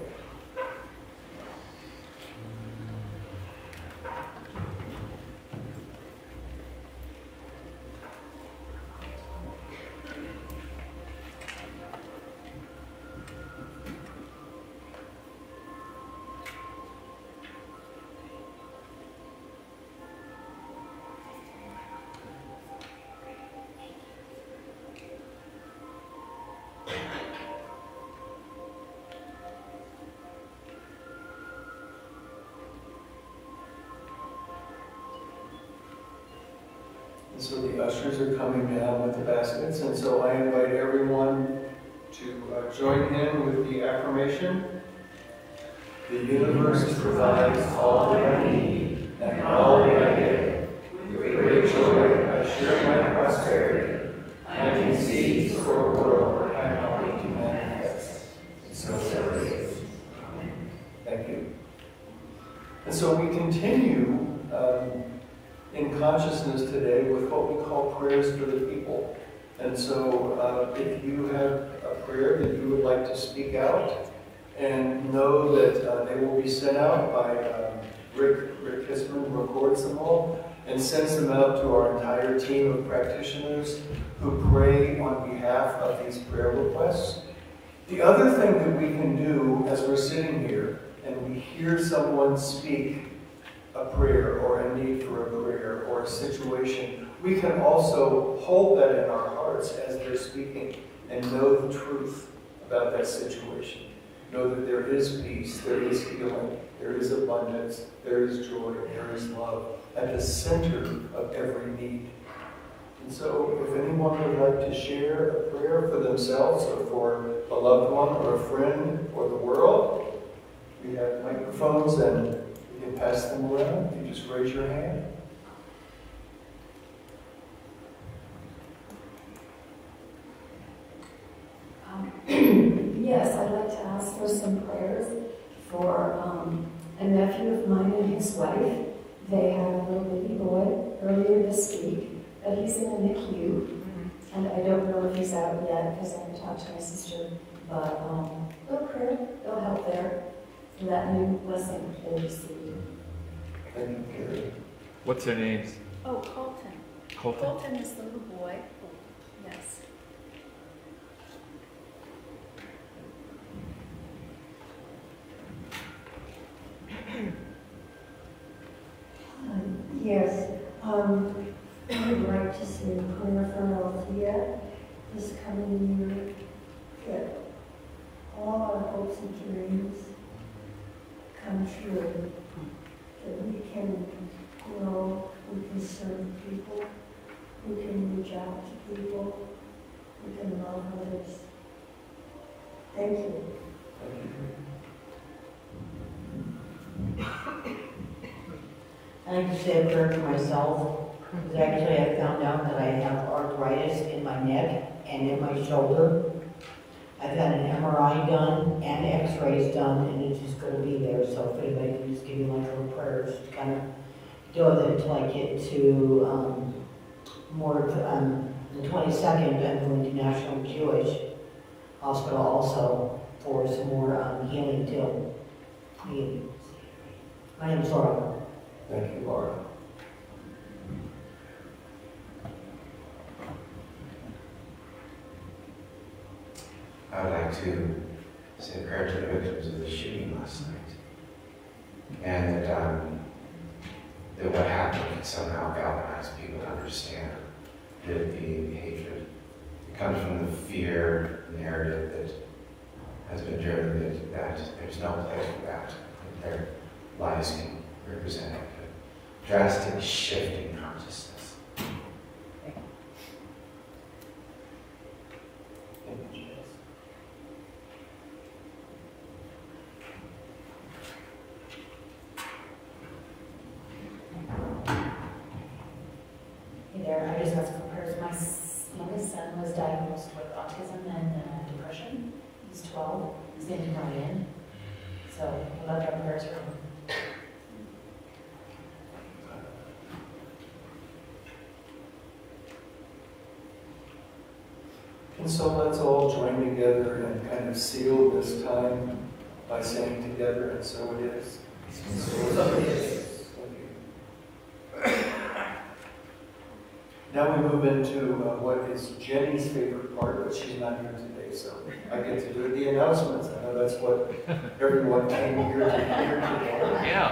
So the ushers are coming down with the baskets, and so I invite everyone to join in with the affirmation. The universe provides all that I need and all that I give. With great joy, I share my prosperity. I am seeds for a world I'm helping to manifest. So it is. Thank you. And so we continue in consciousness today with what we call prayers for the people. And so if you have a prayer that you would like to speak out, And know that they will be sent out by Rick Kisman, records them all, and sends them out to our entire team of practitioners who pray on behalf of these prayer requests. The other thing that we can do as we're sitting here and we hear someone speak a prayer or a need for a prayer or a situation, we can also hold that in our hearts as they're speaking and know the truth about that situation. Know that there is peace, there is healing, there is abundance, there is joy, there is love at the center of every need. And so if anyone would like to share a prayer for themselves or for a loved one or a friend or the world, we have microphones and we can pass them around. You just raise your hand. Yes, I'd like to ask for some prayers for a nephew of mine and his wife. They had a little baby boy earlier this week, but he's in the NICU, and I don't know if he's out yet because I haven't talked to my sister. But little prayer, they'll help there for that new blessing they received. Thank you, Carrie. What's their names? Oh, Colton. Colton? Colton is the little boy. Yes. Yes, I would like to say a prayer for Althea this coming year, that all our hopes and dreams come true, that we can grow, we can serve people, we can reach out to people, we can love others. Thank you. Thank you. I like to say a prayer for myself, because actually I found out that I have arthritis in my neck and in my shoulder. I've had an MRI done and x-rays done, and it's just going to be there, so if anybody can just give me like little prayers to kind of deal with it until I get to the 22nd, I'm going to National Jewish Hospital also for some more healing too. My name's Laura. Thank you, Laura. I would like to say a prayer to the victims of the shooting last night. And that what happened can somehow galvanize people to understand that the hatred it comes from the fear narrative that has been driven that there's no place for that their lies can represent a drastic shift in consciousness. Hey there, I just asked for prayers. My youngest son was diagnosed with autism and depression. He's 12. He's going to come in. So we'd love to have prayers for him. And so let's all join together and kind of seal this time by saying together, and so it is. So it is. Now we move into what is Jenny's favorite part, but she's not here today, so I get to do the announcements. I know that's what everyone came here to hear today. Yeah.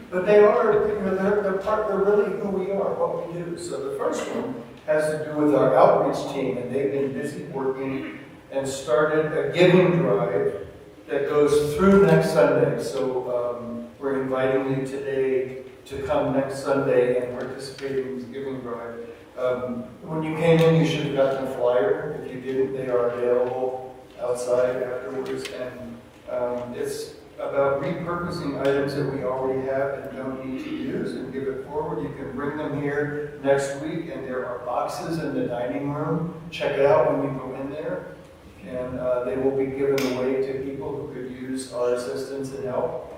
But they are, they're really who we are, what we do. So the first one has to do with our outreach team, and they've been busy working and started a giving drive that goes through next Sunday. So we're inviting you today to come next Sunday and participate in this giving drive. When you came in, you should have gotten a flyer. If you didn't, they are available outside afterwards. And it's about repurposing items that we already have and don't need to use and give it forward. You can bring them here next week, and there are boxes in the dining room. Check it out when you go in there. And they will be given away to people who could use our assistance and help.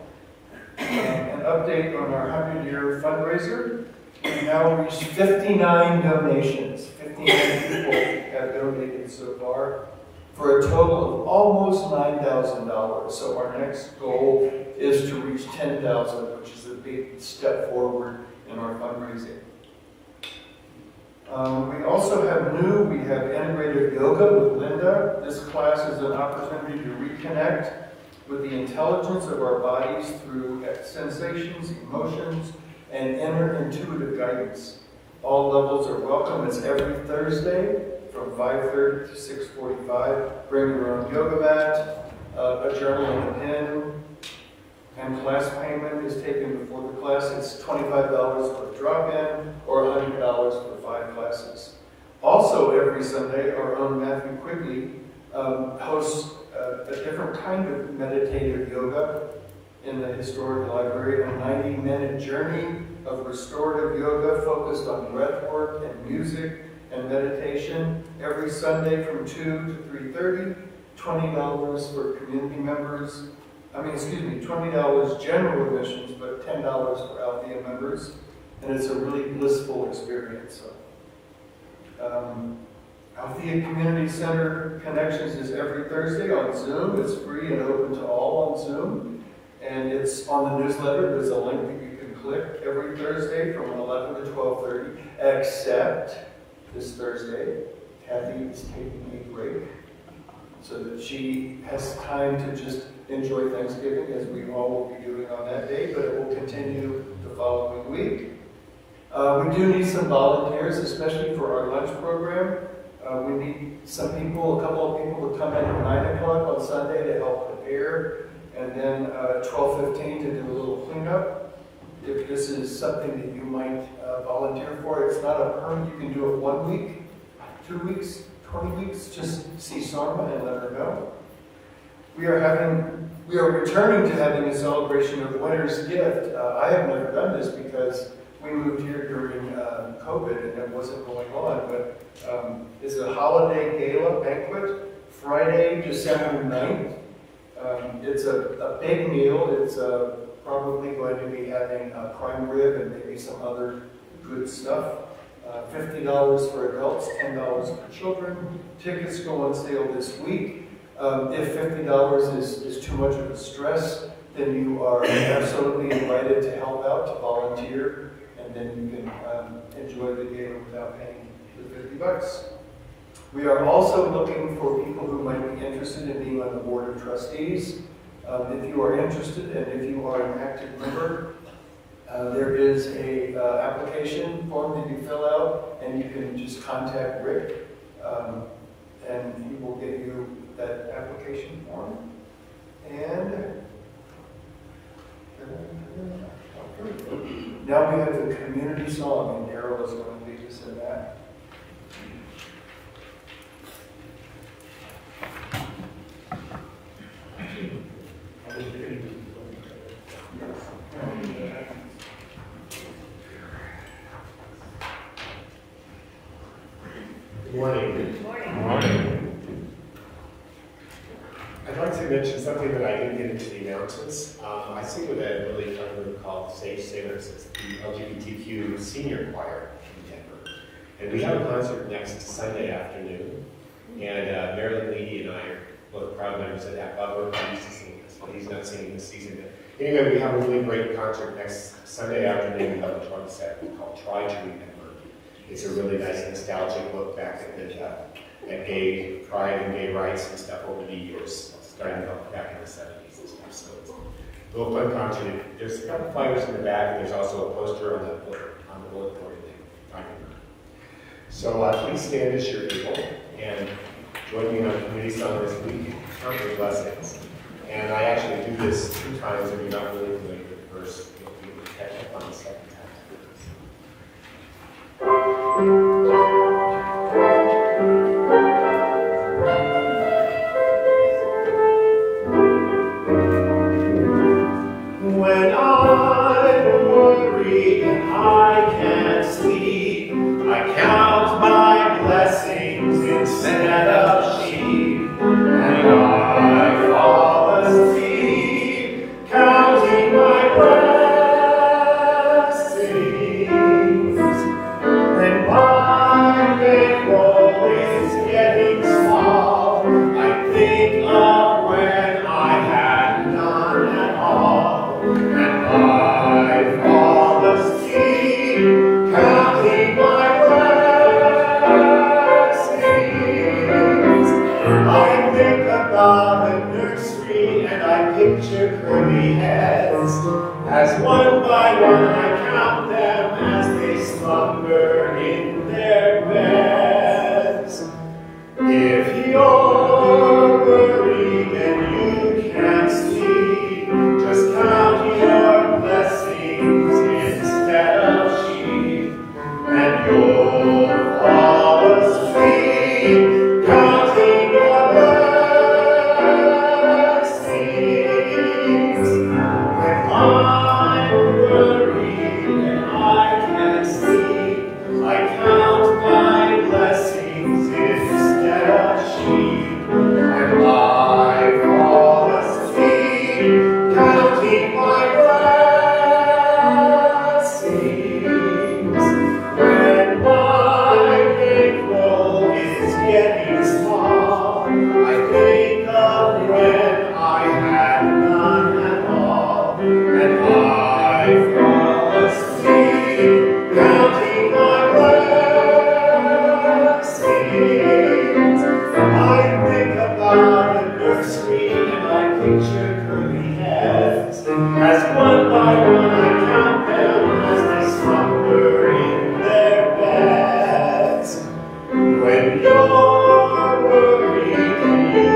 An update on our 100-year fundraiser. We've now reached 59 donations. 59 people have donated so far. for a total of almost $9,000. So our next goal is to reach $10,000, which is a big step forward in our fundraising. We also have we have integrated yoga with Linda. This class is an opportunity to reconnect with the intelligence of our bodies through sensations, emotions, and inner intuitive guidance. All levels are welcome. It's every Thursday from 5:30 to 6:45. Bring your own yoga mat, a journal and a pen, and class payment is taken before the class. It's $25 for a drop-in or $100 for 5 classes. Also, every Sunday, our own Matthew Quigley hosts a different kind of meditative yoga in the historic library, a 90-minute journey of restorative yoga focused on breath work and music and meditation every Sunday from 2 to 3:30, $20 for community members. $20 general admissions, but $10 for Althea members. And it's a really blissful experience. Althea Community Center Connections is every Thursday on Zoom. It's free and open to all on Zoom. And it's on the newsletter. There's a link that you can click every Thursday from 11 to 12:30, except this Thursday, Kathy is taking a break so that she has time to just enjoy Thanksgiving, as we all will be doing on that day, but it will continue the following week. We do need some volunteers, especially for our lunch program. We need some people, a couple of people to come in at 9 o'clock on Sunday to help prepare, and then 12:15 to do a little cleanup. If this is something that you might volunteer for, it's not a perm. You can do it 1 week, 2 weeks, 20 weeks. Just see Sarma and let her know. We are returning to having a celebration of Winter's Gift. I have never done this because we moved here during COVID and it wasn't going on, but it's a holiday gala banquet, Friday, December 9th. It's a big meal. It's probably going to be having a prime rib and maybe some other good stuff. $50 for adults, $10 for children. Tickets go on sale this week. If $50 is too much of a stress, then you are absolutely invited to help out, to volunteer, and then you can enjoy the gala without paying the $50. We are also looking for people who might be interested in being on the Board of Trustees. If you are interested and if you are an active member, there is a application form that you fill out, and you can just contact Rick, and he will get you that application form. And now we have the community song, and Daryl is going to lead us in that. Good morning. Good morning. Morning. I'd like to mention something that I didn't get into the announcements. I sing with a really fun group called Sage Sailors. It's the LGBTQ senior choir in Denver. And we have a concert next Sunday afternoon. And Marilyn Leedy and I are both proud members of that. Bob Burke used to sing this, but he's not singing this season. But anyway, we have a really great concert next Sunday afternoon on the 27th called Try to Remember. It's a really nice nostalgic look back at gay pride and gay rights and stuff over the years, starting back in the 70s and stuff. So it's a little fun concert. There's a couple flyers in the back, and there's also a poster on the bulletin board thing. So please stand as you're able and join me on community song this week, Count Your Blessings. And I actually do this 2 times if you're not really familiar with the verse. You'll be able to catch up on the second time. When I'm worried and I can't sleep, I count my blessings instead of sheep, and I fall asleep counting my blessings. When my bankroll is getting small, I picture curly heads, as one by one I count them as they slumber in their beds. If you're worried and you can't sleep, just count your blessings instead of sheep, and you'll fall asleep counting your blessings. When I'm worried and I can't sleep, I count my blessings instead of sheep, and I fall asleep counting my blessings. When my bankroll is getting small, I think of when I had none at all, and I fall asleep counting my blessings. I think about a nursery and I picture curly heads, as one by one I count them as they slumber in their beds. When you're worried and you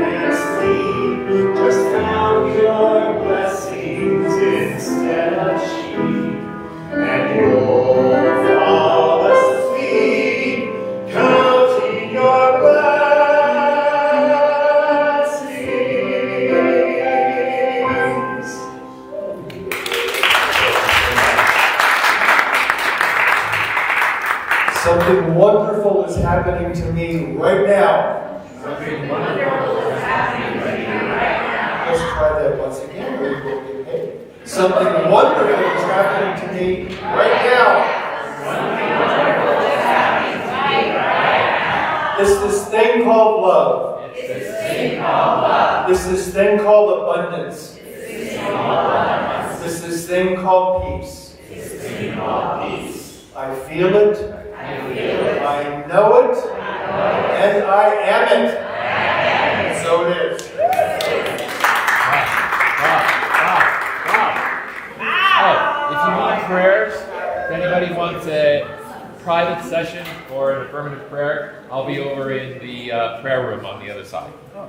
can't sleep, just count your blessings instead of sheep, and you'll fall asleep counting your blessings. Something wonderful is happening to me right now. Let's try that once again. We will get paid. Something wonderful is happening to me right now. It's this thing called love. It's this thing called abundance. It's this thing called peace. I feel it. I know it. And I am it. So it is. Oh, if you need prayers, if anybody wants a private session or an affirmative prayer, I'll be over in the prayer room on the other side. Oh,